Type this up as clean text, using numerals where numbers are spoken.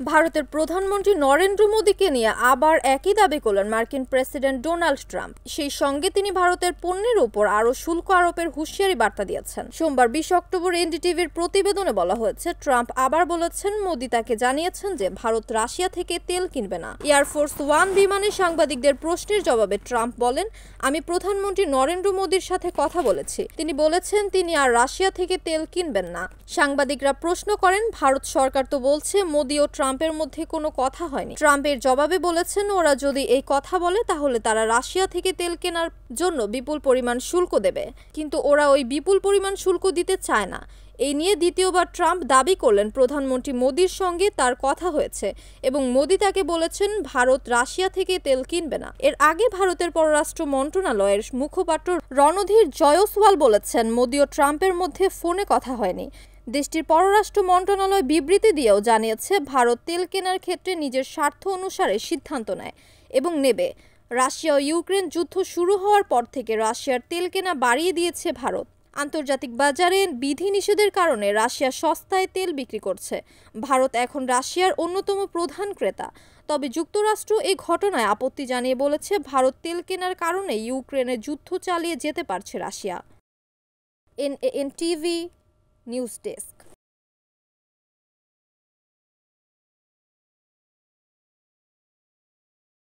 ভারতের প্রধানমন্ত্রী নরেন্দ্র মোদীকে নিয়ে আবার একই দাবি করলেন মার্কিন প্রেসিডেন্ট ডোনাল্ড ট্রাম্প। সেই সঙ্গে তিনি ভারতের পণ্যের উপর আরও শুল্ক আরোপের হুঁশিয়ারি বার্তা দিয়েছেন। সোমবার 20 অক্টোবর এনডিটিভির প্রতিবেদনে বলা হয়েছে, ট্রাম্প আবার বলেছেন মোদী তাকে জানিয়েছেন যে ভারত রাশিয়া থেকে তেল কিনবে না। এয়ারফোর্স ওয়ান বিমানে সাংবাদিকদের প্রশ্নের জবাবে ট্রাম্প বলেন, আমি প্রধানমন্ত্রী নরেন্দ্র মোদীর সাথে কথা বলেছি। তিনি বলেছেন তিনি আর রাশিয়া থেকে তেল কিনবেন না। সাংবাদিকরা প্রশ্ন করেন, ভারত সরকার তো বলছে মোদী ও ট্রাম্পের মধ্যে কোনো কথা হয়নি। ট্রাম্পের জবাবে বলেছেন, ওরা যদি এই কথা বলে তাহলে তারা রাশিয়া থেকে তেল কেনার জন্য বিপুল পরিমাণ শুল্ক দেবে, কিন্তু ওরা ওই বিপুল পরিমাণ শুল্ক দিতে চায় না। এই নিয়ে দ্বিতীয়বার ট্রাম্প দাবি করলেন প্রধানমন্ত্রী মোদীর সঙ্গে তার কথা হয়েছে এবং মোদী তাকে বলেছেন ভারত রাশিয়া থেকে তেল কিনবে না। এর আগে ভারতের পররাষ্ট্র মন্ত্রণালয়ের মুখপাত্র রণধীর জয়সওয়াল বলেছেন, মোদী ও ট্রাম্পের মধ্যে ফোনে কথা হয়নি। দেশটির পররাষ্ট্র মন্ত্রণালয় বিবৃতি দিয়েও জানিয়েছে, ভারত তেল কেনার ক্ষেত্রে নিজের স্বার্থ অনুসারে সিদ্ধান্ত নেয় এবং নেবে। রাশিয়া ও ইউক্রেন যুদ্ধ শুরু হওয়ার পর থেকে রাশিয়ার তেল কেনা বাড়িয়ে দিয়েছে ভারত। আন্তর্জাতিক বাজারে বিধিনিষেধের কারণে রাশিয়া সস্তায় তেল বিক্রি করছে। ভারত এখন রাশিয়ার অন্যতম প্রধান ক্রেতা। তবে যুক্তরাষ্ট্র এই ঘটনায় আপত্তি জানিয়ে বলেছে, ভারত তেল কেনার কারণে ইউক্রেনে যুদ্ধ চালিয়ে যেতে পারছে Russia. NAN TV news desk.